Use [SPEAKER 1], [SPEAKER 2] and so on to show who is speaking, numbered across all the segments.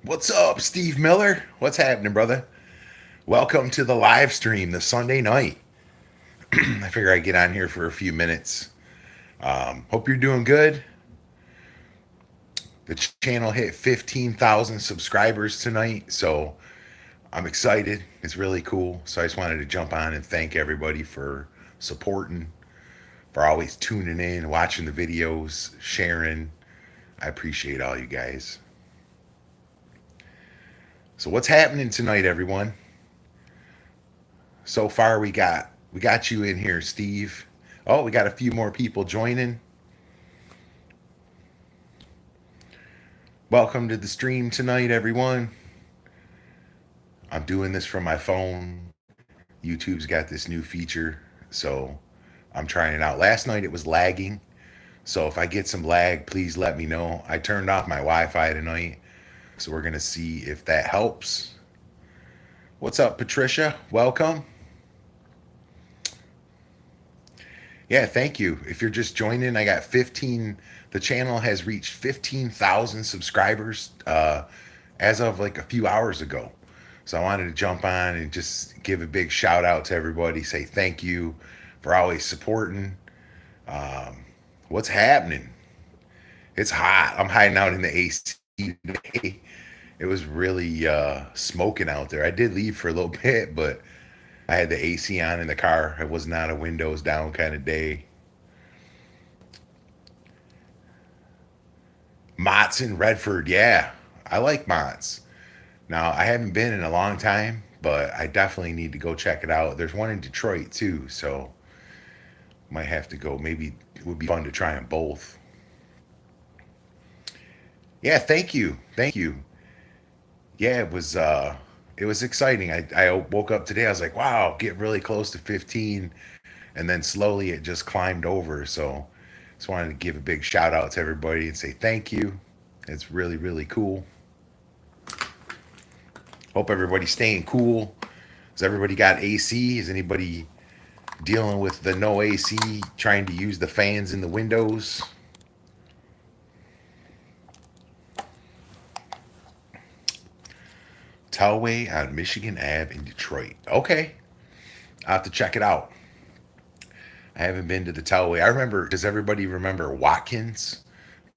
[SPEAKER 1] What's up, Steve Miller? What's happening, brother? Welcome to the live stream this Sunday night. I figure I'd get on here for a few minutes. Hope you're doing good. The channel hit 15,000 subscribers tonight, so I'm excited. It's really cool. So I just wanted to jump on and thank everybody for supporting, for always tuning in, watching the videos, sharing. I appreciate all you guys. So what's happening tonight, everyone? So far we got you in here, Steve. Oh, we got a few more people joining. Welcome to the stream tonight, everyone. I'm doing this from my phone. YouTube's got this new feature, so I'm trying it out. Last night it was lagging, so if I get some lag, please let me know. I turned off my Wi-Fi tonight, so we're gonna see if that helps. What's up, Patricia? Welcome. Yeah, thank you. If you're just joining, I got 15. The channel has reached 15,000 subscribers as of like a few hours ago. So I wanted to jump on and just give a big shout out to everybody. Say thank you for always supporting. Um, what's happening? It's hot. I'm hiding out in the AC today. It was really smoking out there. I did leave for a little bit, but I had the AC on in the car. It was not a windows down kind of day. Mott's in Redford. Yeah, I like Mott's. Now, I haven't been in a long time, but I definitely need to go check it out. There's one in Detroit too, so might have to go. Maybe it would be fun to try them both. Yeah, thank you. Thank you. Yeah, it was exciting. I woke up today, I was like, wow, getting really close to 15, and then slowly it just climbed over. So just wanted to give a big shout out to everybody and say thank you. It's really, really cool. Hope everybody's staying cool. Has everybody got AC? Is anybody dealing with the no AC, trying to use the fans in the windows? Telway on Michigan Ave in Detroit. Okay, I'll have to check it out. I haven't been to the Telway. I remember, does everybody remember Watkins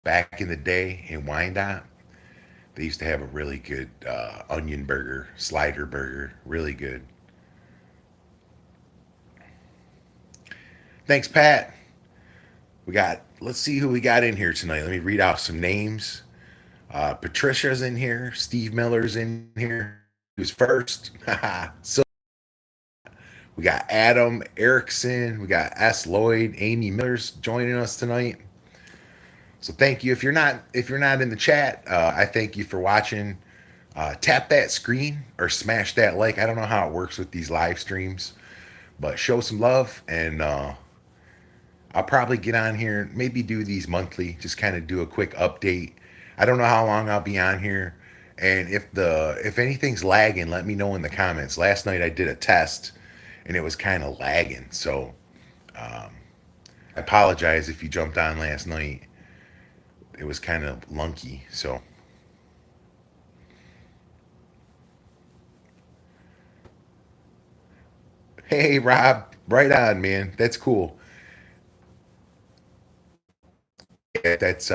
[SPEAKER 1] back in the day in Wyandotte? They used to have a really good onion burger, slider burger. Really good. Thanks, Pat. Let's see who we got in here tonight. Let me read off some names. Patricia's in here. Steve Miller's in here. Who's first? So we got Adam Erickson. We got S. Lloyd. Amy Miller's joining us tonight. So thank you. If you're not in the chat, I thank you for watching. Tap that screen or smash that like. I don't know how it works with these live streams, but show some love, and I'll probably get on here, maybe do these monthly, just kind of do a quick update. I don't know how long I'll be on here, and if anything's lagging, let me know in the comments. Last night I did a test, and it was kind of lagging, so um, I apologize if you jumped on last night. It was kind of lunky, so hey Rob, right on, man. That's cool. Yeah, that's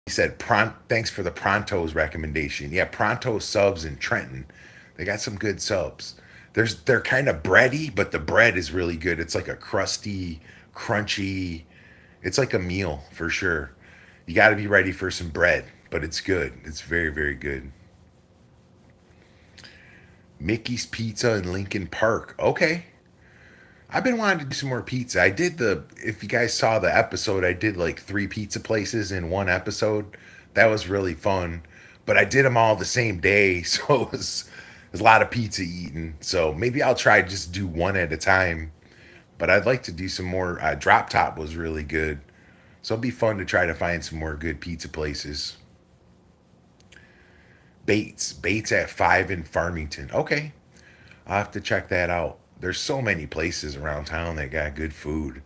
[SPEAKER 1] he said thanks for the Pronto's recommendation. Yeah, Pronto subs in Trenton. They got some good subs. They're kind of bready, but the bread is really good. It's like a crusty, crunchy. It's like a meal for sure. You got to be ready for some bread, but it's good. It's very, very good. Mickey's Pizza in Lincoln Park. Okay. I've been wanting to do some more pizza. If you guys saw the episode, I did like three pizza places in one episode. That was really fun. But I did them all the same day, so it was a lot of pizza eating. So maybe I'll try just do one at a time. But I'd like to do some more. Drop Top was really good. So it'll be fun to try to find some more good pizza places. Bates at 5 in Farmington. Okay, I'll have to check that out. There's so many places around town that got good food.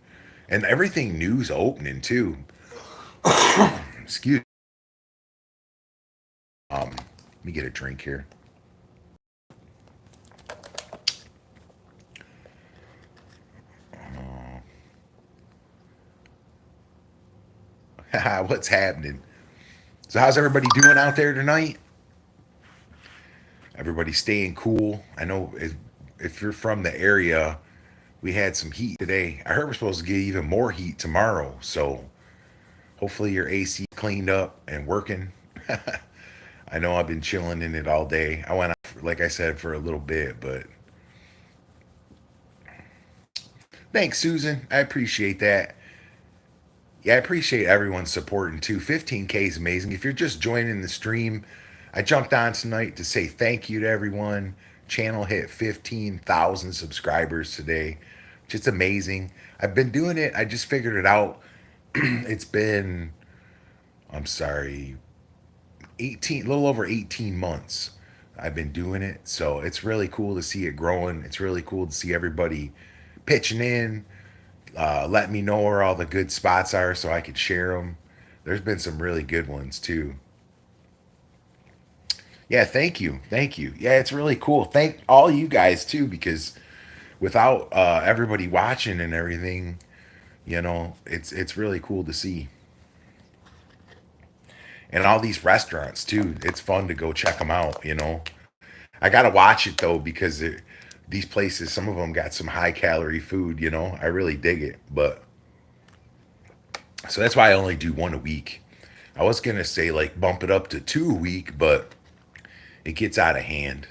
[SPEAKER 1] And everything new's opening too. Excuse Let me get a drink here. What's happening? So, how's everybody doing out there tonight? Everybody staying cool. I know if you're from the area, we had some heat today. I heard we're supposed to get even more heat tomorrow. So, hopefully, your AC cleaned up and working. I know I've been chilling in it all day. I went out, like I said, for a little bit, but thanks, Susan. I appreciate that. Yeah, I appreciate everyone's supporting too. 15K is amazing. If you're just joining the stream, I jumped on tonight to say thank you to everyone. Channel hit 15,000 subscribers today. Just amazing. I've been doing it. I just figured it out. It's been, I'm sorry, 18, a little over 18 months. I've been doing it. So it's really cool to see it growing. It's really cool to see everybody pitching in, let me know where all the good spots are so I could share them. There's been some really good ones too. Yeah, thank you, thank you. Yeah, it's really cool. Thank all you guys too, because without everybody watching and everything, it's really cool to see. And all these restaurants too. It's fun to go check them out. I gotta watch it though because these places, some of them got some high calorie food. I really dig it, but so that's why I only do one a week. I was gonna say like bump it up to two a week, but it gets out of hand.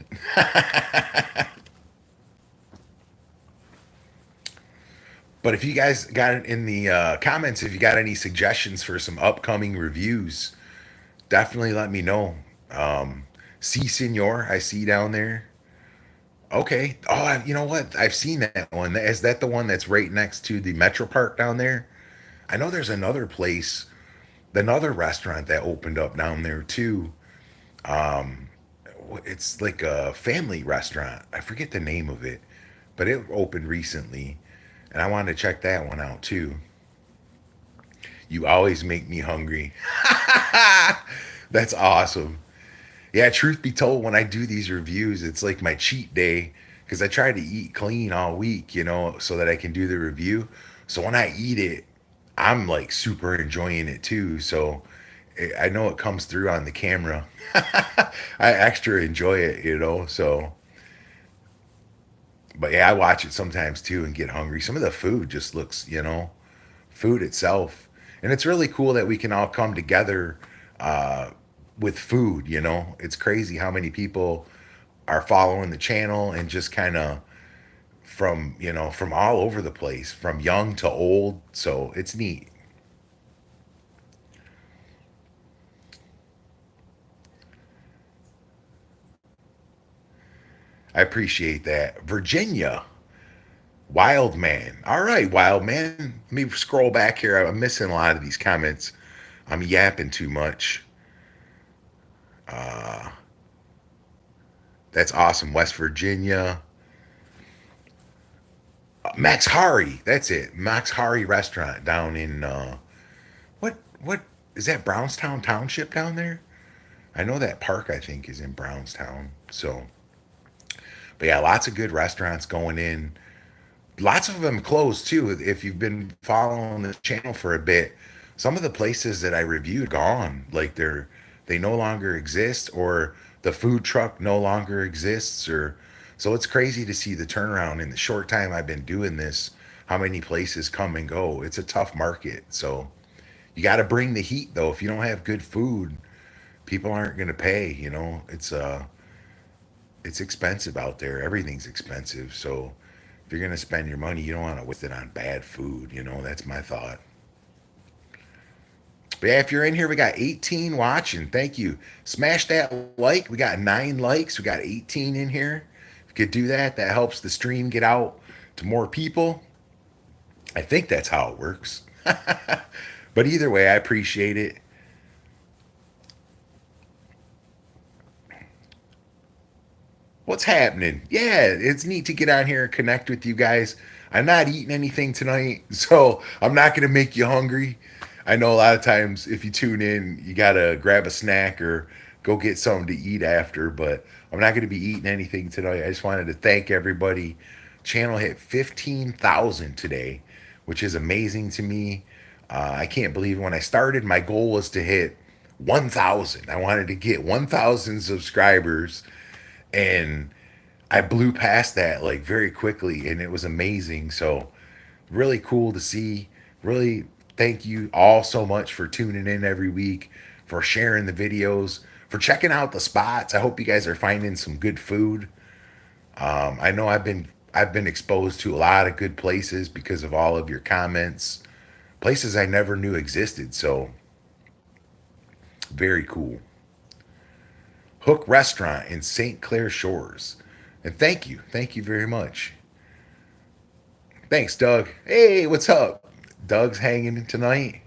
[SPEAKER 1] But if you guys got it in the comments, if you got any suggestions for some upcoming reviews, definitely let me know. C Senor, I see down there. Okay. Oh, you know what? I've seen that one. Is that the one that's right next to the Metro Park down there? I know there's another place, another restaurant that opened up down there too. It's like a family restaurant. I forget the name of it, but it opened recently, and I wanted to check that one out too. You always make me hungry. That's awesome. Yeah, truth be told, when I do these reviews, it's like my cheat day because I try to eat clean all week, so that I can do the review. So when I eat it, I'm like super enjoying it too. So I know it comes through on the camera. I extra enjoy it. So, but yeah, I watch it sometimes too and get hungry. Some of the food just looks, food itself. And it's really cool that we can all come together with food. It's crazy how many people are following the channel and just kind of from all over the place, from young to old. So it's neat. I appreciate that. Virginia, Wild Man. All right, Wild Man. Let me scroll back here. I'm missing a lot of these comments. I'm yapping too much. Uh, that's awesome. West Virginia. Max Hari. That's it. Max Hari restaurant down in what is that Brownstown Township down there? I know that park I think is in Brownstown. So, but yeah, lots of good restaurants going in. Lots of them closed too. If you've been following the channel for a bit, some of the places that I reviewed gone. Like they no longer exist, or the food truck no longer exists, or so it's crazy to see the turnaround in the short time I've been doing this. How many places come and go? It's a tough market, so you got to bring the heat though. If you don't have good food, people aren't going to pay. It's expensive out there. Everything's expensive, so if you're gonna spend your money, you don't want to waste it on bad food. That's my thought. But yeah, if you're in here, we got 18 watching. Thank you. Smash that like. We got 9 likes. We got 18 in here. If you could do that, that helps the stream get out to more people. I think that's how it works. But either way, I appreciate it. What's happening? Yeah, it's neat to get on here and connect with you guys. I'm not eating anything tonight, so I'm not going to make you hungry. I know a lot of times if you tune in, you got to grab a snack or go get something to eat after, but I'm not going to be eating anything tonight. I just wanted to thank everybody. Channel hit 15,000 today, which is amazing to me. I can't believe when I started, my goal was to hit 1,000. I wanted to get 1,000 subscribers, and I blew past that like very quickly, and it was amazing. So really cool to see. Really thank you all so much for tuning in every week, for sharing the videos, for checking out the spots. I hope you guys are finding some good food. I know I've been exposed to a lot of good places because of all of your comments, places I never knew existed. So very cool. Hook Restaurant in St. Clair Shores. And thank you very much. Thanks, Doug. Hey, what's up? Doug's hanging tonight.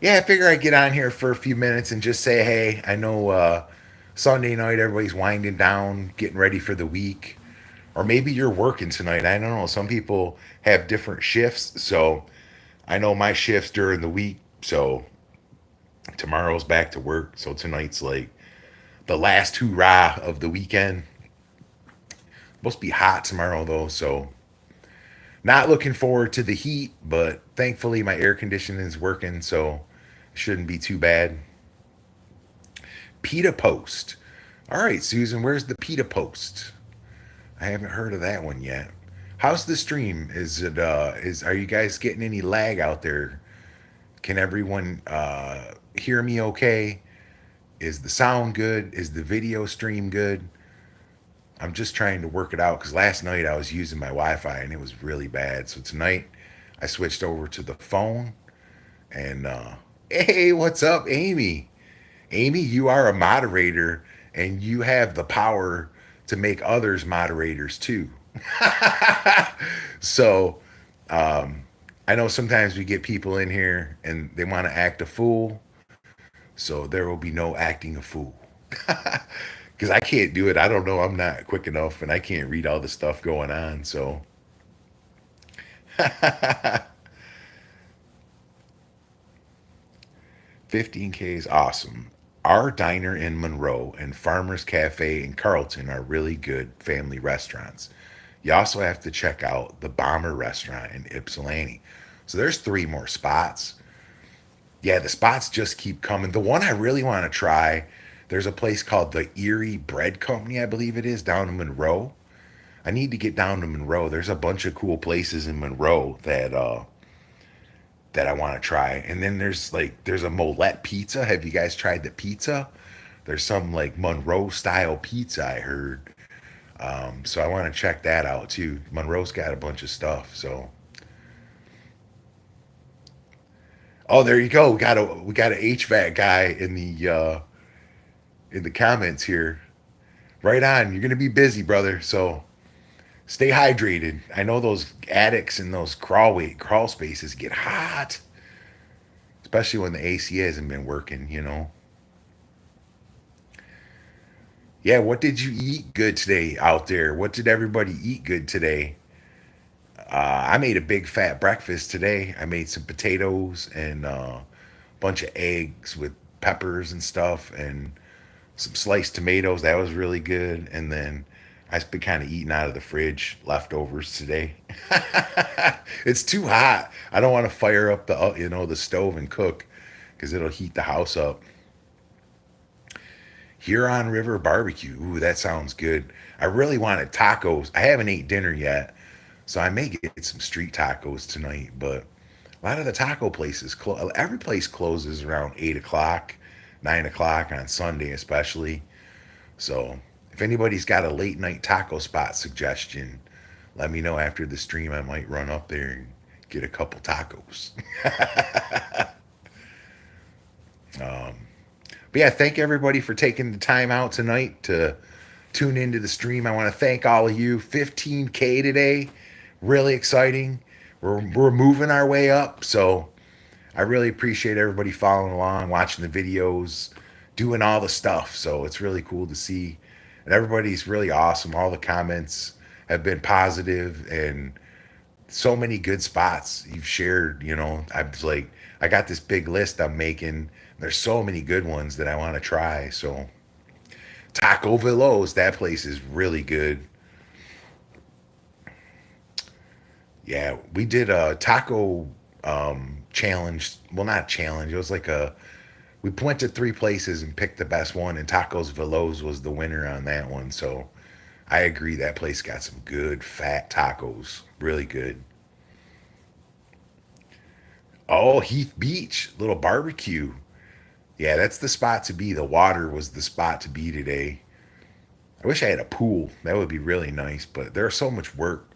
[SPEAKER 1] Yeah, I figure I'd get on here for a few minutes and just say, hey, I know Sunday night everybody's winding down, getting ready for the week. Or maybe you're working tonight. I don't know. Some people have different shifts. So I know my shift's during the week. So tomorrow's back to work. So tonight's like the last hoorah of the weekend. Supposed to be hot tomorrow, though. So not looking forward to the heat, but thankfully my air conditioning is working. So it shouldn't be too bad. Pita Post. All right, Susan, where's the Pita Post? I haven't heard of that one yet. How's the stream? Is it is are you guys getting any lag out there? Can everyone hear me okay? Is the sound good? Is the video stream good? I'm just trying to work it out because last night I was using my Wi-Fi and it was really bad. So tonight I switched over to the phone and hey, what's up, Amy? Amy, you are a moderator and you have the power to make others moderators too. So I know sometimes we get people in here and they want to act a fool. So there will be no acting a fool. Because I can't do it. I don't know. I'm not quick enough and I can't read all the stuff going on. So 15K is awesome. Our diner in Monroe and Farmer's Cafe in Carlton are really good family restaurants. You also have to check out the Bomber restaurant in Ypsilanti. So there's three more spots. Yeah, the spots just keep coming. The one I really want to try, there's a place called the Erie Bread Company, I believe it is, down in Monroe. I need to get down to Monroe. There's a bunch of cool places in Monroe that I want to try. And then there's a Molette pizza. Have you guys tried the pizza? There's some like Monroe style pizza I heard. So I want to check that out too. Monroe's got a bunch of stuff. So oh, there you go. We got an HVAC guy in the comments here. Right on. You're gonna be busy, brother. So stay hydrated. I know those attics and those crawl spaces get hot, especially when the AC hasn't been working. Yeah, what did you eat good today out there? What did everybody eat good today? I made a big fat breakfast today. I made some potatoes and a bunch of eggs with peppers and stuff and some sliced tomatoes. That was really good. And then I've been kind of eating out of the fridge leftovers today. It's too hot. I don't want to fire up the stove and cook because it'll heat the house up. Huron River barbecue. Ooh, that sounds good. I really wanted tacos. I haven't ate dinner yet, so I may get some street tacos tonight. But a lot of the taco places, every place closes around 8 o'clock, 9 o'clock on Sunday, especially. So if anybody's got a late night taco spot suggestion, let me know after the stream. I might run up there and get a couple tacos. But yeah, thank everybody for taking the time out tonight to tune into the stream. I want to thank all of you. 15K today, really exciting. We're moving our way up, so I really appreciate everybody following along, watching the videos, doing all the stuff. So it's really cool to see, and everybody's really awesome. All the comments have been positive, and so many good spots you've shared. I was like, I got this big list I'm making There's so many good ones that I want to try. So Taco Villos, that place is really good. Yeah, we did a taco challenge. Well, not challenge. It was like a we went to three places and picked the best one, and Tacos Veloz was the winner on that one. So I agree that place got some good fat tacos, really good. Oh, Heath Beach, little barbecue. Yeah, that's the spot to be. The water was the spot to be today. I wish I had a pool. That would be really nice, but there's so much work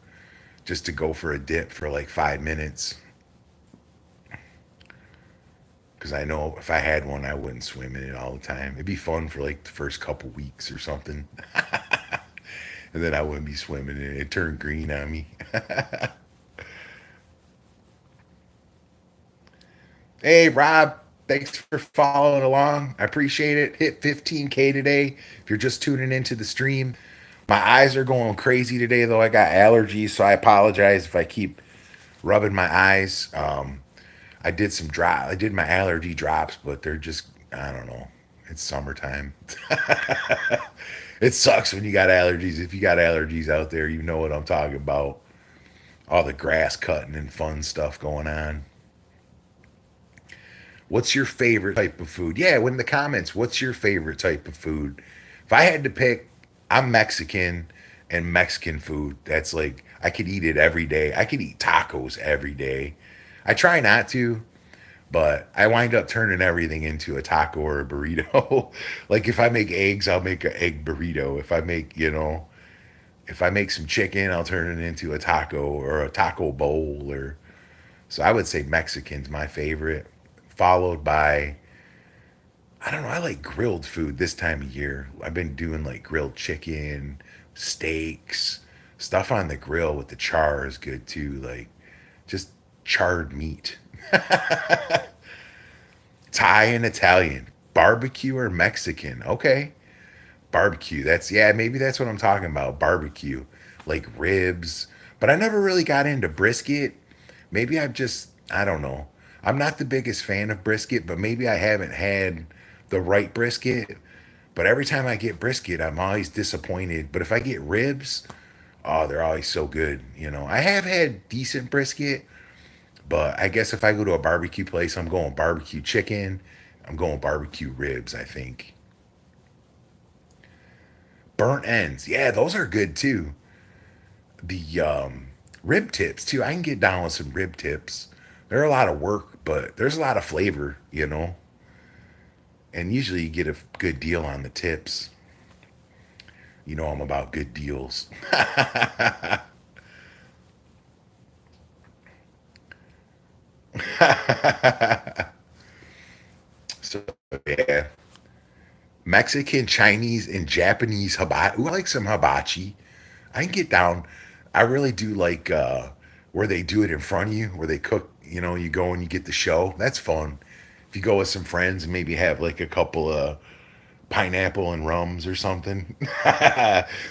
[SPEAKER 1] just to go for a dip for like 5 minutes. Because I know if I had one, I wouldn't swim in it all the time. It'd be fun for like the first couple weeks or something. And then I wouldn't be swimming in it. It turned green on me. Hey, Rob, thanks for following along. I appreciate it. Hit 15K today. If you're just tuning into the stream, my eyes are going crazy today, though. I got allergies, so I apologize if I keep rubbing my eyes. I did some drop. I did my allergy drops, but they're just I don't know. It's summertime. It sucks when you got allergies. If you got allergies out there, you know what I'm talking about. All the grass cutting and fun stuff going on. What's your favorite type of food? Yeah, in the comments, what's your favorite type of food? If I had to pick, I'm Mexican and Mexican food. That's like I could eat it every day. I could eat tacos every day. I try not to, but I wind up turning everything into a taco or a burrito. Like if I make eggs, I'll make an egg burrito. If I make some chicken, I'll turn it into a taco or a taco bowl or so I would say Mexican's my favorite, followed by I don't know, I like grilled food this time of year. I've been doing like grilled chicken, steaks, stuff on the grill with the char is good too, like just charred meat. Thai and Italian, barbecue or Mexican. Okay. Barbecue. That's yeah, maybe that's what I'm talking about. Barbecue. Like ribs. But I never really got into brisket. Maybe I've just I don't know. I'm not the biggest fan of brisket, but maybe I haven't had the right brisket. But every time I get brisket, I'm always disappointed. But if I get ribs, oh, they're always so good. I have had decent brisket, but I guess if I go to a barbecue place, I'm going barbecue chicken. I'm going barbecue ribs, I think. Burnt ends. Yeah, those are good too. The rib tips too. I can get down with some rib tips. They're a lot of work, but there's a lot of flavor. And usually you get a good deal on the tips. I'm about good deals. So yeah, Mexican, Chinese, and Japanese hibachi. Ooh, I like some hibachi. I can get down. I really do like where they do it in front of you, where they cook. You go and you get the show. That's fun. If you go with some friends and maybe have like a couple of pineapple and rums or something,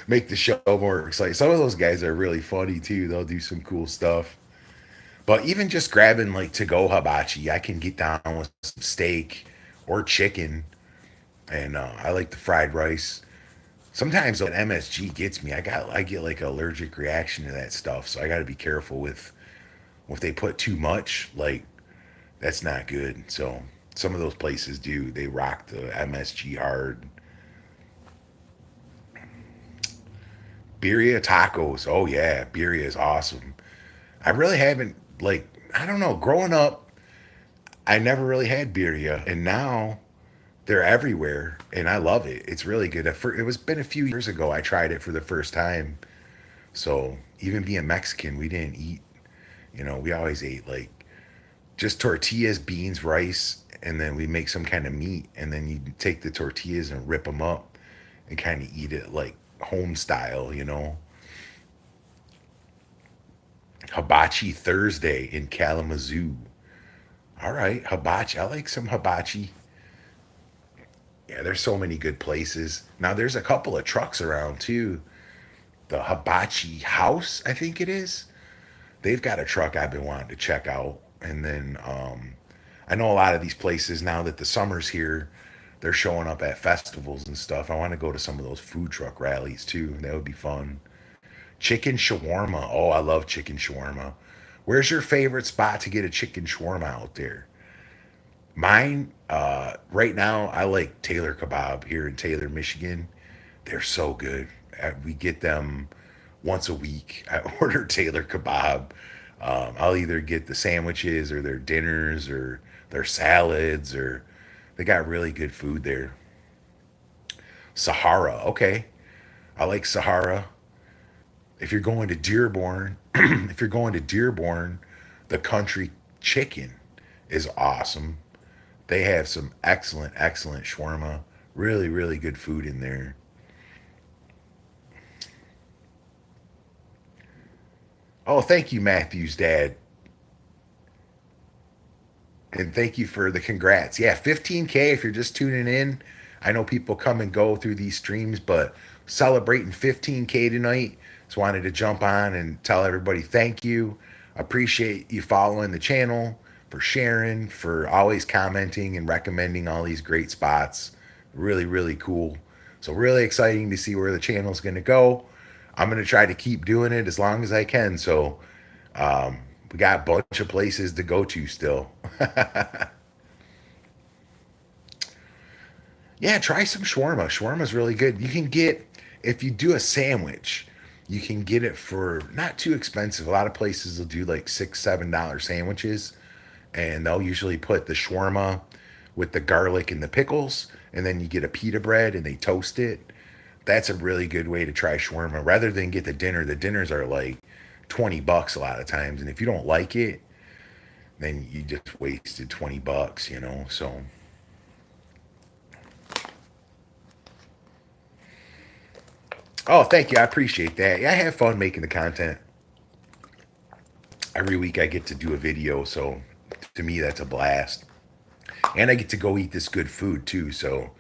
[SPEAKER 1] make the show more exciting. Some of those guys are really funny too. They'll do some cool stuff. But even just grabbing like to go hibachi, I can get down with some steak or chicken, and I like the fried rice. Sometimes that MSG gets me. I get like an allergic reaction to that stuff, so I got to be careful with if they put too much. Like that's not good. So some of those places do. They rock the MSG hard. Birria tacos. Oh yeah, birria is awesome. I really haven't like I don't know. Growing up, I never really had birria, and now they're everywhere, and I love it. It's really good. It was been a few years ago I tried it for the first time. So even being Mexican, we didn't eat. We always ate like just tortillas, beans, rice, and then we make some kind of meat, and then you take the tortillas and rip them up and kind of eat it like home style. Hibachi Thursday in Kalamazoo. All right, hibachi. I like some hibachi. Yeah, there's so many good places. Now there's a couple of trucks around too. The Hibachi House, I think it is. They've got a truck I've been wanting to check out. And then I know a lot of these places now that the summer's here, they're showing up at festivals and stuff. I want to go to some of those food truck rallies too. That would be fun. Chicken shawarma. Oh, I love chicken shawarma. Where's your favorite spot to get a chicken shawarma out there? Mine, right now, I like Taylor Kebab here in Taylor, Michigan. They're so good. We get them once a week. I order Taylor Kebab. I'll either get the sandwiches or their dinners or their salads, or they got really good food there. Sahara, okay. I like Sahara. If you're going to Dearborn, if you're going to Dearborn, the country chicken is awesome. They have some excellent, excellent shawarma. Really, really good food in there. Oh, thank you, Matthew's dad. And thank you for the congrats. Yeah, 15K if you're just tuning in. I know people come and go through these streams, but celebrating 15K tonight. Just wanted to jump on and tell everybody thank you. Appreciate you following the channel, for sharing, for always commenting and recommending all these great spots. Really, really cool. So, really exciting to see where the channel's going to go. I'm going to try to keep doing it as long as I can. So, we got a bunch of places to go to still. Yeah, try some shawarma. Shawarma's really good. You can get, if you do a sandwich, you can get it for not too expensive. A lot of places will do like $6, $7 sandwiches, and they'll usually put the shawarma with the garlic and the pickles, and then you get a pita bread and they toast it. That's a really good way to try shawarma rather than get the dinner. The dinners are like $20 a lot of times, and if you don't like it, then you just wasted $20, you know. So, oh, thank you. I appreciate that. Yeah, I have fun making the content. Every week I get to do a video, so to me that's a blast. And I get to go eat this good food too. So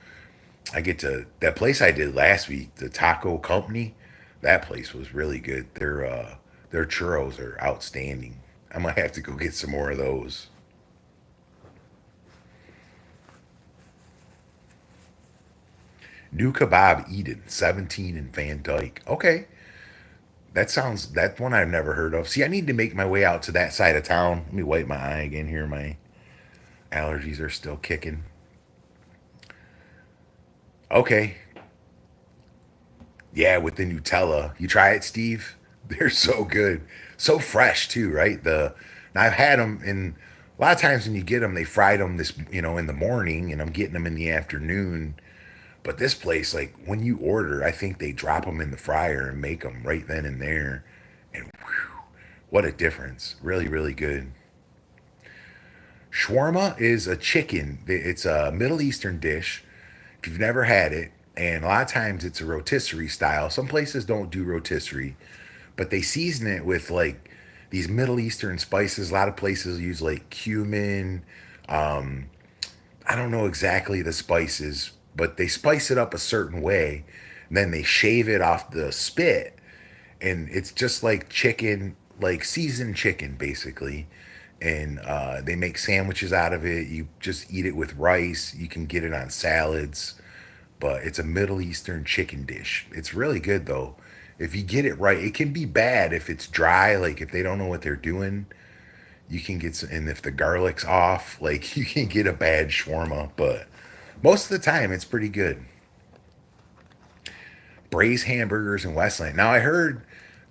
[SPEAKER 1] I get to that place I did last week, the Taco Company. That place was really good. Their churros are outstanding. I might have to go get some more of those. New Kebab Eden, 17 in Van Dyke. Okay. That one I've never heard of. See, I need to make my way out to that side of town. Let me wipe my eye again here. My allergies are still kicking. Okay. Yeah, with the Nutella. You try it, Steve? They're so good. So fresh too, right? The Now I've had them in a lot of times when you get them, they fried them in the morning, and I'm getting them in the afternoon. But this place, like when you order, I think they drop them in the fryer and make them right then and there. And whew, what a difference. Really, really good. Shawarma is a chicken. It's a Middle Eastern dish. If you've never had it, and a lot of times it's a rotisserie style. Some places don't do rotisserie, but they season it with like these Middle Eastern spices. A lot of places use like cumin. Um, I don't know exactly the spices, but they spice it up a certain way. And then they shave it off the spit, and it's just like chicken, like seasoned chicken, basically. And they make sandwiches out of it. You just eat it with rice. You can get it on salads, but it's a Middle Eastern chicken dish. It's really good though. If you get it right, it can be bad if it's dry, like if they don't know what they're doing. You can get some, and if the garlic's off, like you can get a bad shawarma, but most of the time it's pretty good. Braised hamburgers in Westland. Now I heard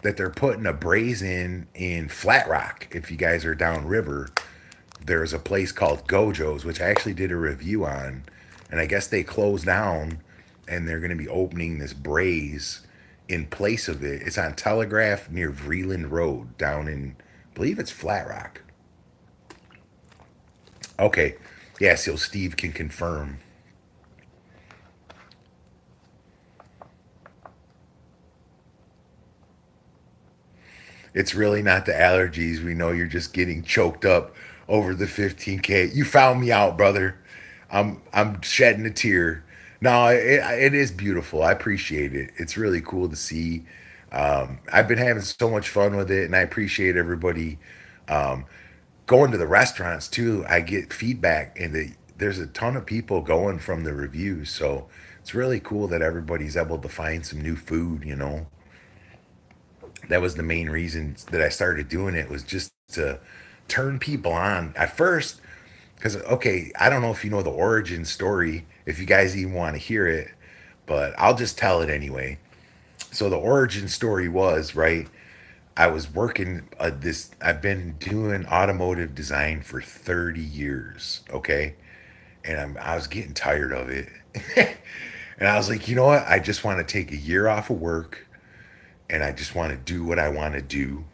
[SPEAKER 1] that they're putting a braise in Flat Rock. If you guys are downriver, there's a place called Gojo's, which I actually did a review on, and I guess they closed down, and they're going to be opening this braise in place of it. It's on Telegraph near Vreeland Road down in, I believe it's Flat Rock. Okay, yeah, so Steve can confirm. It's really not the allergies. We know you're just getting choked up over the 15K. You found me out, brother. I'm shedding a tear. No, it is beautiful. I appreciate it. It's really cool to see. I've been having so much fun with it, and I appreciate everybody. going to the restaurants too, I get feedback, and there's a ton of people going from the reviews. So it's really cool that everybody's able to find some new food. That was the main reason that I started doing it, was just to turn people on at first. Because, okay, I don't know if you know the origin story, if you guys even want to hear it, but I'll just tell it anyway. So the origin story was, right, I was working I've been doing automotive design for 30 years, okay? And I was getting tired of it. And I was like, you know what? I just want to take a year off of work, and I just want to do what I want to do.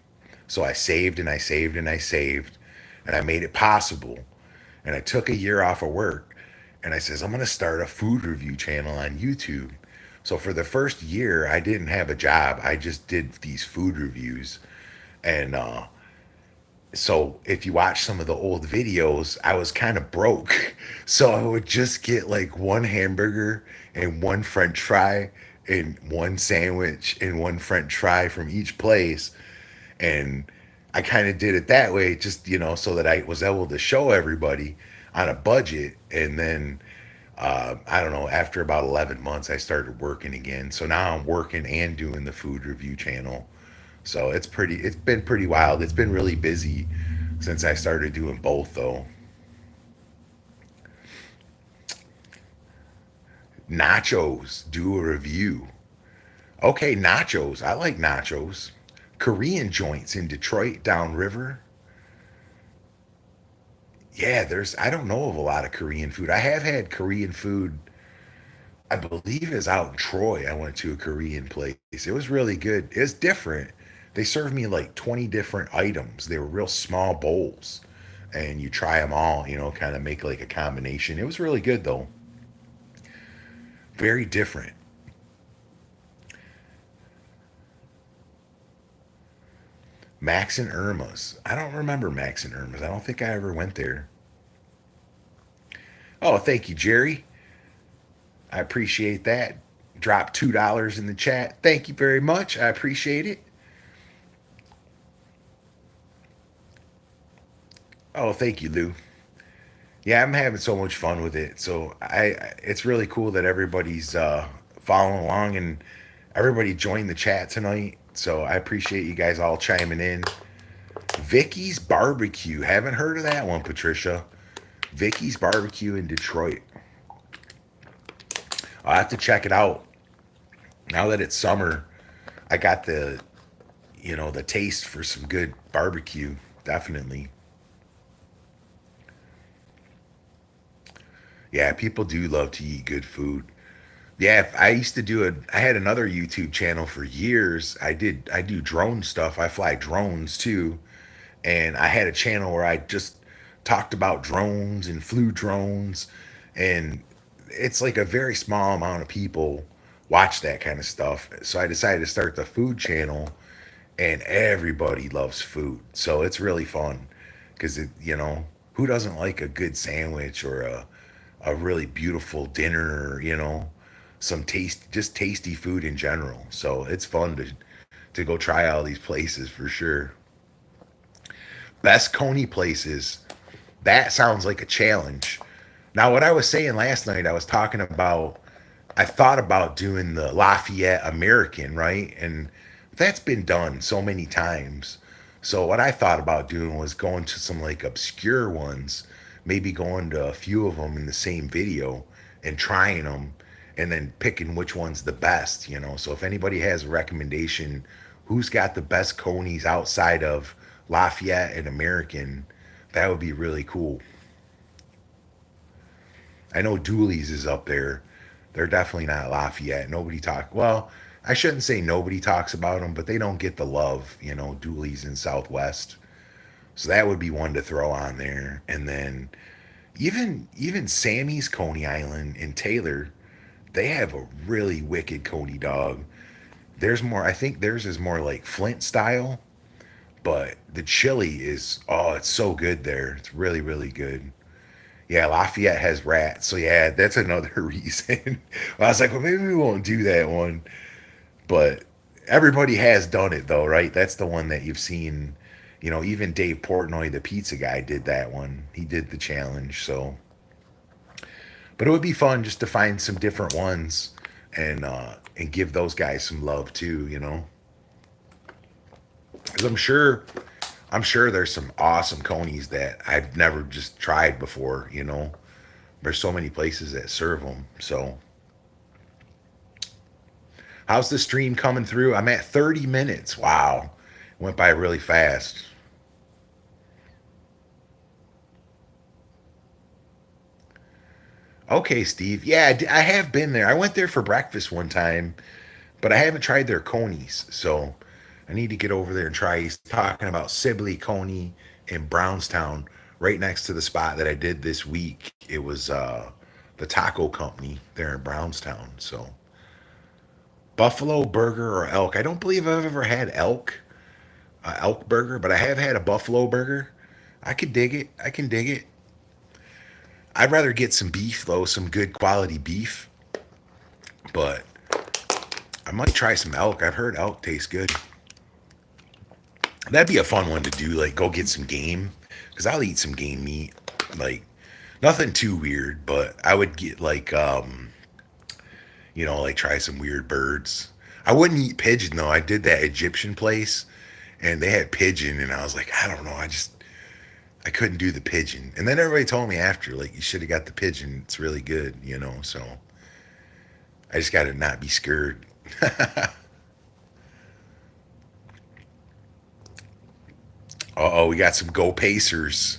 [SPEAKER 1] So I saved and I saved and I saved, and I made it possible. And I took a year off of work, and I says, I'm going to start a food review channel on YouTube. So for the first year, I didn't have a job. I just did these food reviews. And so if you watch some of the old videos, I was kind of broke. So I would just get like one hamburger and one french fry and one sandwich and one french fry from each place. And I kind of did it that way, just, so that I was able to show everybody on a budget. And then, I don't know, after about 11 months, I started working again. So now I'm working and doing the food review channel. So it's been pretty wild. It's been really busy since I started doing both, though. Nachos, do a review. Okay, nachos. I like nachos. Korean joints in Detroit downriver. Yeah, I don't know of a lot of Korean food. I have had Korean food, I believe is out in Troy. I went to a Korean place. It was really good. It's different. They served me like 20 different items. They were real small bowls. And you try them all, kind of make like a combination. It was really good though. Very different. Max and Irma's. I don't remember Max and Irma's. I don't think I ever went there. Oh, thank you, Jerry. I appreciate that. Drop $2 in the chat. Thank you very much. I appreciate it. Oh, thank you, Lou. Yeah, I'm having so much fun with it. So it's really cool that everybody's following along, and everybody joined the chat tonight. So I appreciate you guys all chiming in. Vicky's Barbecue. Haven't heard of that one, Patricia. Vicky's Barbecue in Detroit. I'll have to check it out. Now that it's summer, I got the taste for some good barbecue. Definitely. Yeah, people do love to eat good food. Yeah, I used to do it. I had another YouTube channel for years. I do drone stuff. I fly drones too. And I had a channel where I just talked about drones and flew drones. And it's like a very small amount of people watch that kind of stuff. So I decided to start the food channel, and everybody loves food. So it's really fun because who doesn't like a good sandwich or a really beautiful dinner, some just tasty food in general. So it's fun to go try all these places for sure. Best Coney places. That sounds like a challenge. Now, what I was saying last night, I was talking about, I thought about doing the Lafayette American, right? And that's been done so many times. So, what I thought about doing was going to some like obscure ones, maybe going to a few of them in the same video and trying them, and then picking which one's the best. So, if anybody has a recommendation, who's got the best conies outside of Lafayette and American, that would be really cool. I know Dooley's is up there. They're definitely not Lafayette. Well, I shouldn't say nobody talks about them, but they don't get the love, Dooley's in Southwest. So that would be one to throw on there. And then even Sammy's Coney Island in Taylor, they have a really wicked Coney dog. I think theirs is more like Flint style, but the chili is, oh, it's so good there. It's really, really good. Yeah, Lafayette has rats. So yeah, that's another reason. I was like, well, maybe we won't do that one. But everybody has done it though, right? That's the one that you've seen Even Dave Portnoy, the pizza guy, did that one. He did the challenge. So, but it would be fun just to find some different ones and give those guys some love too. Because I'm sure there's some awesome conies that I've never just tried before. There's so many places that serve them. So, how's the stream coming through? I'm at 30 minutes. Wow, went by really fast. Okay, Steve. Yeah, I have been there. I went there for breakfast one time, but I haven't tried their conies. So I need to get over there and try. He's talking about Sibley Coney in Brownstown, right next to the spot that I did this week. It was the taco company there in Brownstown. So buffalo burger or elk. I don't believe I've ever had elk burger, but I have had a buffalo burger. I could dig it. I can dig it. I'd rather get some beef though, some good quality beef. But I might try some elk. I've heard elk tastes good. That'd be a fun one to do. Like go get some game, because I'll eat some game meat. Like nothing too weird, but I would get like try some weird birds. I wouldn't eat pigeon though. I did that Egyptian place, and they had pigeon, and I was like, I don't know. I couldn't do the pigeon. And then everybody told me after, like, you should have got the pigeon. It's really good. So I just got to not be scared. Oh, we got some Go Pacers.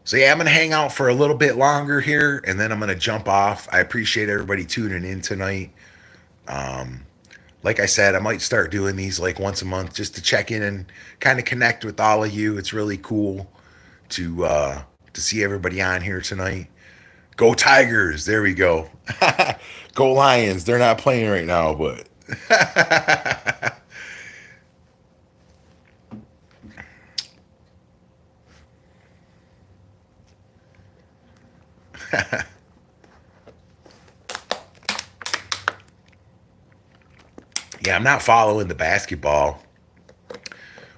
[SPEAKER 1] So yeah, I'm gonna hang out for a little bit longer here, and then I'm gonna jump off. I appreciate everybody tuning in tonight. Like I said, I might start doing these like once a month just to check in and kind of connect with all of you. It's really cool to see everybody on here tonight. Go Tigers! There we go. Go Lions! They're not playing right now, but yeah, I'm not following the basketball,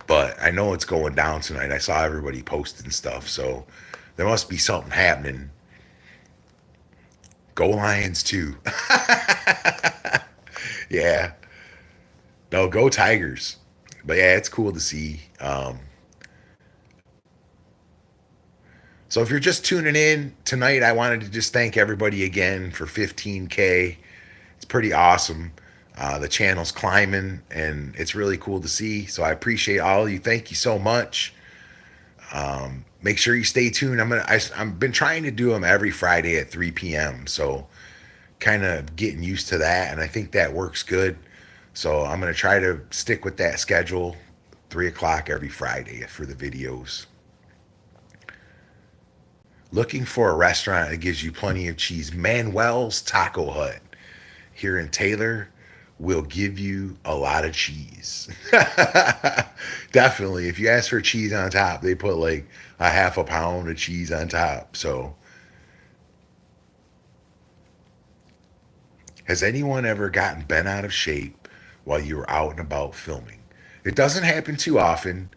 [SPEAKER 1] but I know it's going down tonight. I saw everybody posting stuff, so there must be something happening. Go Lions too. Yeah. No, go Tigers. But yeah, it's cool to see. So if you're just tuning in tonight, I wanted to just thank everybody again for 15K. It's pretty awesome. The channel's climbing, and it's really cool to see. So I appreciate all of you. Thank you so much. Make sure you stay tuned. I've been trying to do them every Friday at 3 p.m. So kind of getting used to that, and I think that works good. So I'm gonna try to stick with that schedule, 3 o'clock every Friday for the videos. Looking for a restaurant that gives you plenty of cheese? Manuel's Taco Hut here in Taylor will give you a lot of cheese. Definitely. If you ask for cheese on top, they put like a half a pound of cheese on top. So, has anyone ever gotten bent out of shape while you were out and about filming? It doesn't happen too often,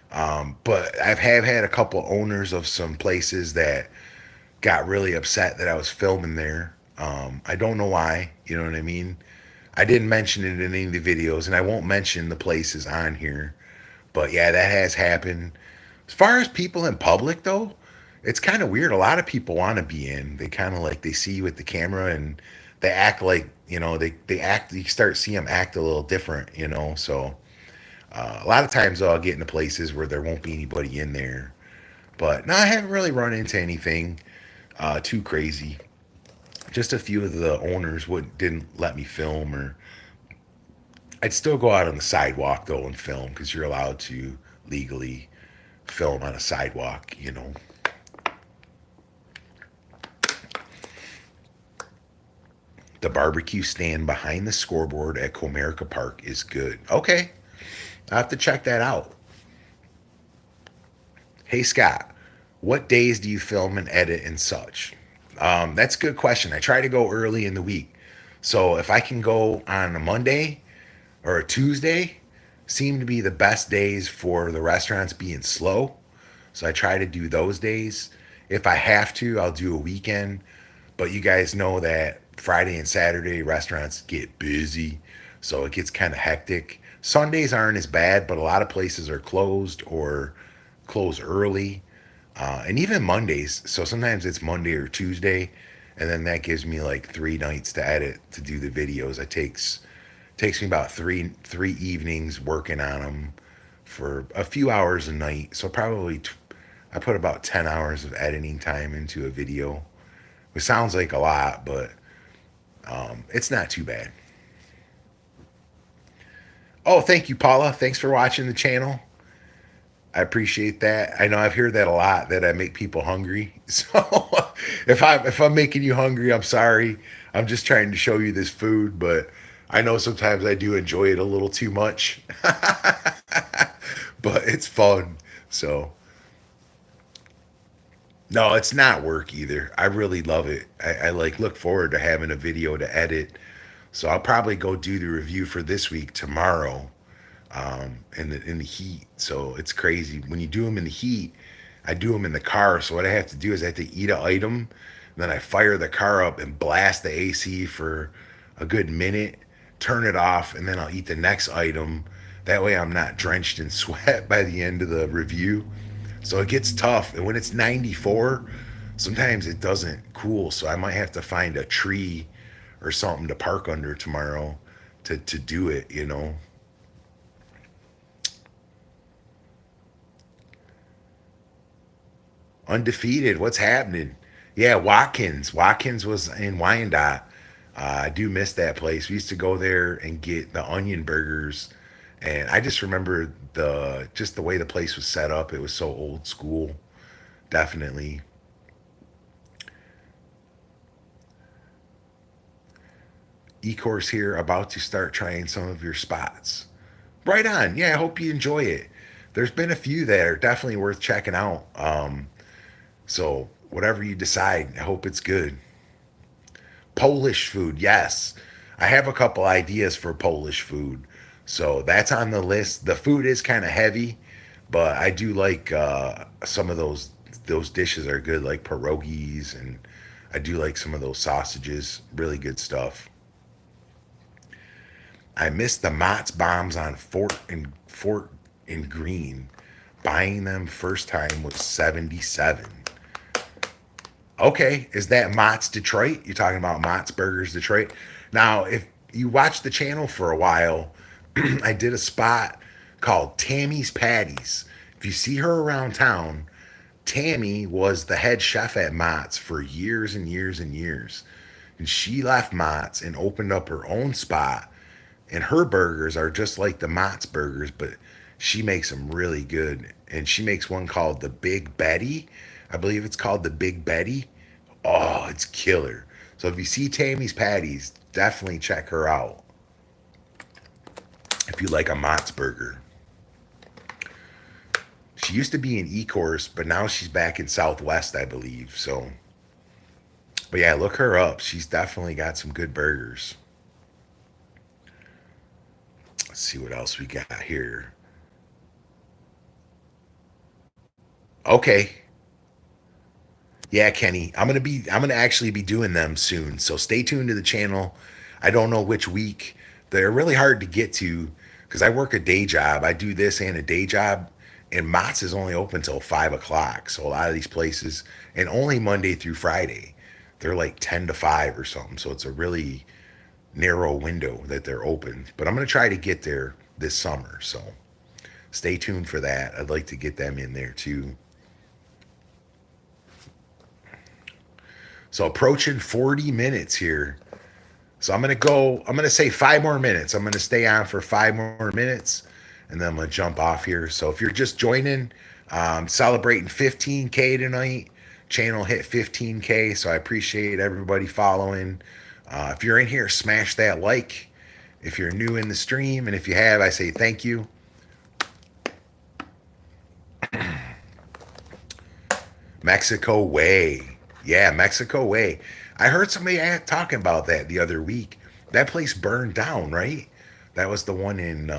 [SPEAKER 1] but have had a couple owners of some places that got really upset that I was filming there. I don't know why. You know what I mean? I didn't mention it in any of the videos, and I won't mention the places on here. But yeah, that has happened. As far as people in public, though, it's kind of weird. A lot of people want to be in. They kind of like they see you with the camera and they act like they act. You start seeing them act a little different. So a lot of times I'll get into places where there won't be anybody in there. But no, I haven't really run into anything too crazy. Just a few of the owners would didn't let me film, or I'd still go out on the sidewalk though and film because you're allowed to legally film on a sidewalk. The barbecue stand behind the scoreboard at Comerica Park is good. Okay, I have to check that out. Hey Scott, What days do you film and edit and such? That's a good question. I try to go early in the week. So if I can go on a Monday or a Tuesday, seem to be the best days for the restaurants being slow. So I try to do those days. If I have to, I'll do a weekend. But you guys know that Friday and Saturday restaurants get busy. So it gets kind of hectic. Sundays aren't as bad, but a lot of places are closed or close early. And even Mondays. So sometimes it's Monday or Tuesday. And then that gives me like 3 nights to edit to do the videos. It takes me about three evenings working on them for a few hours a night. So probably I put about 10 hours of editing time into a video. It sounds like a lot, but it's not too bad. Oh, thank you, Paula. Thanks for watching the channel. I appreciate that. I know I've heard that a lot that I make people hungry. So if I'm making you hungry, I'm sorry. I'm just trying to show you this food, but I know sometimes I do enjoy it a little too much. But it's fun. So no, it's not work either. I really love it. I like look forward to having a video to edit. So I'll probably go do the review for this week tomorrow, in the heat. So it's crazy when you do them in the heat. I do them in the car. So what I have to do is I have to eat an item, and then I fire the car up and blast the AC for a good minute, turn it off, and then I'll eat the next item. That way I'm not drenched in sweat by the end of the review. So it gets tough. And when it's 94, sometimes it doesn't cool. So I might have to find a tree or something to park under tomorrow to do it, you know. Undefeated. What's happening? Yeah, Watkins. Watkins was in Wyandotte. I do miss that place. We used to go there and get the onion burgers, and I just remember the way the place was set up. It was so old school. Definitely. E-course here, about to start trying some of your spots. Right on. Yeah, I hope you enjoy it. There's been a few that are definitely worth checking out. So whatever you decide, I hope it's good. Polish food, yes. I have a couple ideas for Polish food. So that's on the list. The food is kind of heavy, but I do like some of those dishes are good, like pierogies, and I do like some of those sausages. Really good stuff. I missed the Mott's bombs on Fort and Green. Buying them first time was 77. Okay, is that Mott's Detroit? You're talking about Mott's Burgers Detroit. Now, if you watch the channel for a while, I did a spot called Tammy's Patties. If you see her around town, Tammy was the head chef at Mott's for years and years and years. And she left Mott's and opened up her own spot. And her burgers are just like the Mott's burgers, but she makes them really good. And she makes one called the Big Betty. I believe it's called the Big Betty. Oh, it's killer. So if you see Tammy's Patties, definitely check her out if you like a Mott's burger. She used to be in E-Course, but now she's back in Southwest, I believe. So, but yeah, look her up. She's definitely got some good burgers. Let's see what else we got here. Okay. Yeah, Kenny. I'm gonna actually be doing them soon. So stay tuned to the channel. I don't know which week. They're really hard to get to because I work a day job. I do this and a day job, and Mott's is only open till 5 o'clock. So a lot of these places, and only Monday through Friday, they're like 10 to 5 or something. So it's a really narrow window that they're open. But I'm gonna try to get there this summer. So stay tuned for that. I'd like to get them in there too. So approaching 40 minutes here. So I'm gonna say 5 more minutes. I'm gonna stay on for 5 more minutes and then I'm gonna jump off here. So if you're just joining, celebrating 15K tonight, channel hit 15K. So I appreciate everybody following. If you're in here, smash that like. If you're new in the stream, and if you have, I say thank you. Mexico Way. Yeah, Mexico Way. I heard somebody talking about that the other week. That place burned down, right? That was the one in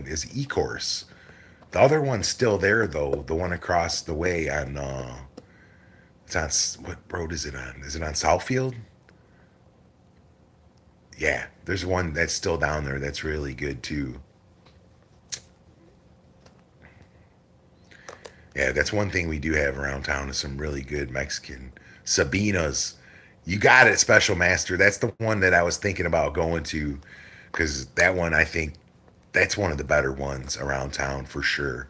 [SPEAKER 1] is Ecorse. The other one's still there though. The one across the way on it's on what road is it on? Is it on Southfield? Yeah, there's one that's still down there that's really good too. Yeah, that's one thing we do have around town is some really good Mexican Sabina's. You got it, Special Master. That's the one that I was thinking about going to because that one I think that's one of the better ones around town for sure.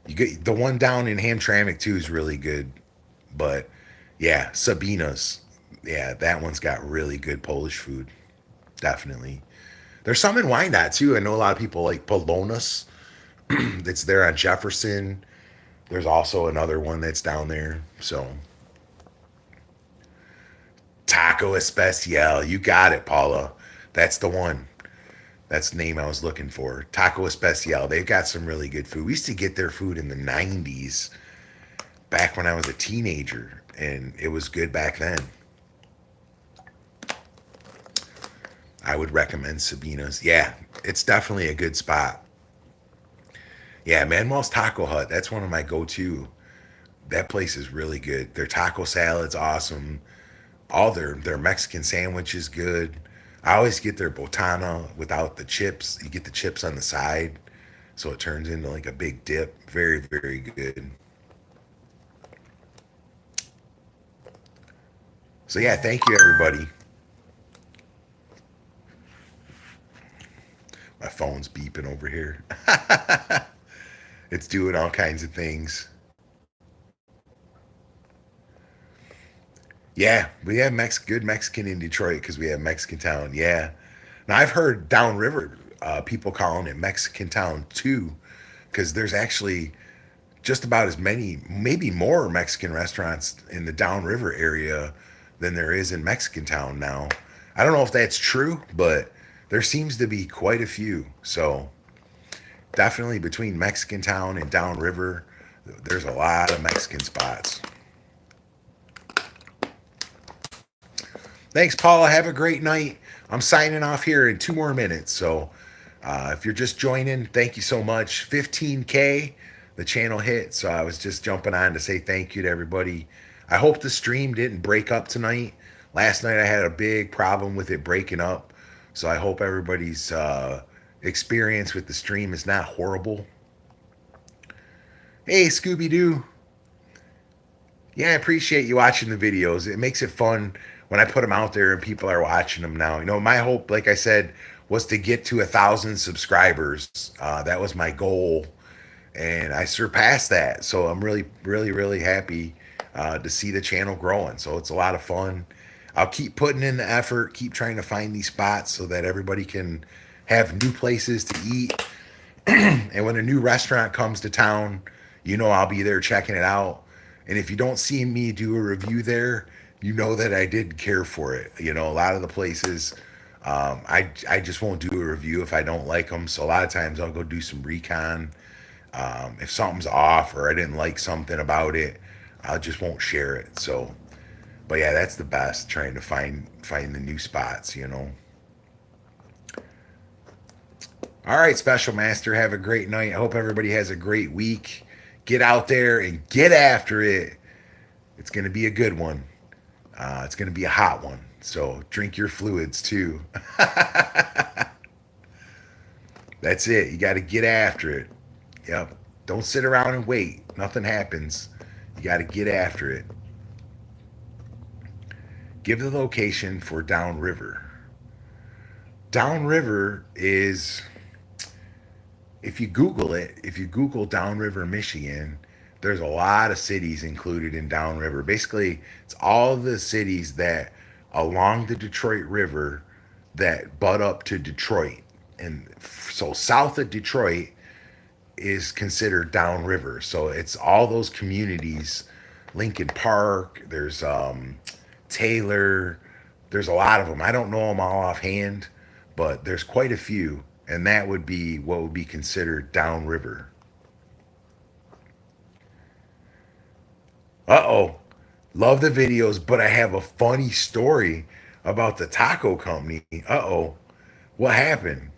[SPEAKER 1] You get the one down in Hamtramck too is really good, but yeah, Sabina's. Yeah, that one's got really good Polish food. Definitely. There's some in Wyandotte too. I know a lot of people like Polonus. That's there on Jefferson. There's also another one that's down there. So Taco Especial. You got it, Paula. That's the one. That's the name I was looking for. Taco Especial. They've got some really good food. We used to get their food in the 90s back when I was a teenager, and it was good back then. I would recommend Sabina's. Yeah, it's definitely a good spot. Yeah, Manuel's Taco Hut. That's one of my go-to. That place is really good. Their taco salad's awesome. All their Mexican sandwiches good. I always get their botana without the chips. You get the chips on the side, so it turns into like a big dip. Very, very good. So yeah, thank you everybody. My phone's beeping over here. It's doing all kinds of things. Yeah, we have good Mexican in Detroit because we have Mexican Town. Yeah. Now I've heard downriver people calling it Mexican Town too, because there's actually just about as many, maybe more Mexican restaurants in the downriver area than there is in Mexican Town now. I don't know if that's true, but there seems to be quite a few. So definitely between Mexican Town and downriver, there's a lot of Mexican spots. Thanks, Paula. Have a great night. I'm signing off here in 2 more minutes. So if you're just joining, thank you so much. 15K, the channel hit. So I was just jumping on to say thank you to everybody. I hope the stream didn't break up tonight. Last night I had a big problem with it breaking up. So I hope everybody's experience with the stream is not horrible. Hey, Scooby Doo. Yeah, I appreciate you watching the videos. It makes it fun when I put them out there and people are watching them now. You know, my hope, like I said, was to get to 1,000 subscribers. That was my goal, and I surpassed that. So I'm really, really, really happy to see the channel growing. So it's a lot of fun. I'll keep putting in the effort, keep trying to find these spots so that everybody can have new places to eat. And when a new restaurant comes to town, you know I'll be there checking it out. And if you don't see me do a review there, you know that I did care for it. You know, a lot of the places, I just won't do a review if I don't like them. So a lot of times I'll go do some recon. If something's off or I didn't like something about it, I just won't share it. So, but yeah, that's the best. Trying to find the new spots. You know. All right, Special Master. Have a great night. I hope everybody has a great week. Get out there and get after it. It's going to be a good one. It's going to be a hot one. So drink your fluids too. That's it. You got to get after it. Yep. Don't sit around and wait. Nothing happens. You got to get after it. Give the location for downriver. Downriver is, if you Google Downriver, Michigan, there's a lot of cities included in Downriver. Basically, it's all the cities that along the Detroit River that butt up to Detroit. And so south of Detroit is considered downriver. So it's all those communities, Lincoln Park, there's Taylor, there's a lot of them. I don't know them all offhand, but there's quite a few. And that would be what would be considered downriver. Uh-oh. Love the videos, but I have a funny story about the taco company. Uh-oh. What happened?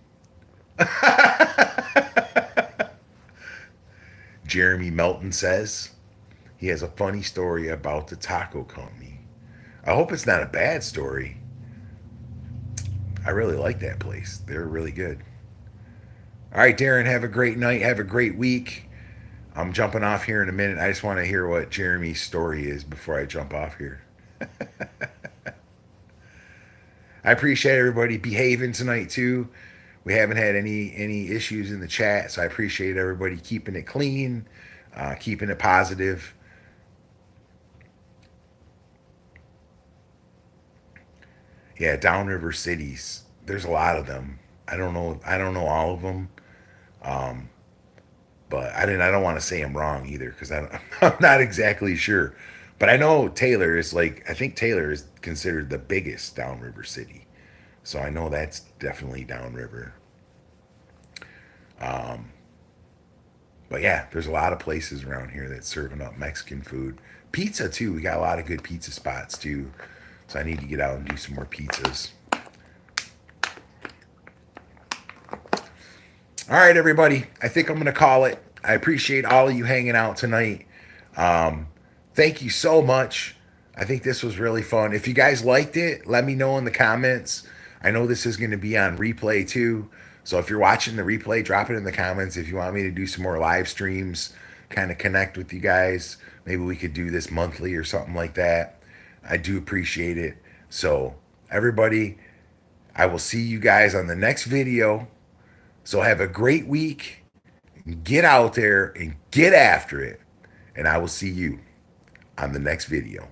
[SPEAKER 1] Jeremy Melton says he has a funny story about the taco company. I hope it's not a bad story. I really like that place. They're really good. All right, Darren, have a great night. Have a great week. I'm jumping off here in a minute. I just want to hear what Jeremy's story is before I jump off here. I appreciate everybody behaving tonight too. We haven't had any issues in the chat, so I appreciate everybody keeping it clean, keeping it positive. Yeah, downriver cities. There's a lot of them. I don't know. I don't know all of them, but I didn't. I don't want to say I'm wrong either because I'm not exactly sure. But I know Taylor is like. I think Taylor is considered the biggest downriver city. So I know that's definitely downriver. But yeah, there's a lot of places around here that's serving up Mexican food. Pizza too. We got a lot of good pizza spots too. So I need to get out and do some more pizzas. All right, everybody. I think I'm going to call it. I appreciate all of you hanging out tonight. Thank you so much. I think this was really fun. If you guys liked it, let me know in the comments. I know this is going to be on replay too. So if you're watching the replay, drop it in the comments. If you want me to do some more live streams, kind of connect with you guys, maybe we could do this monthly or something like that. I do appreciate it. So, everybody, I will see you guys on the next video. So, have a great week. Get out there and get after it. And I will see you on the next video.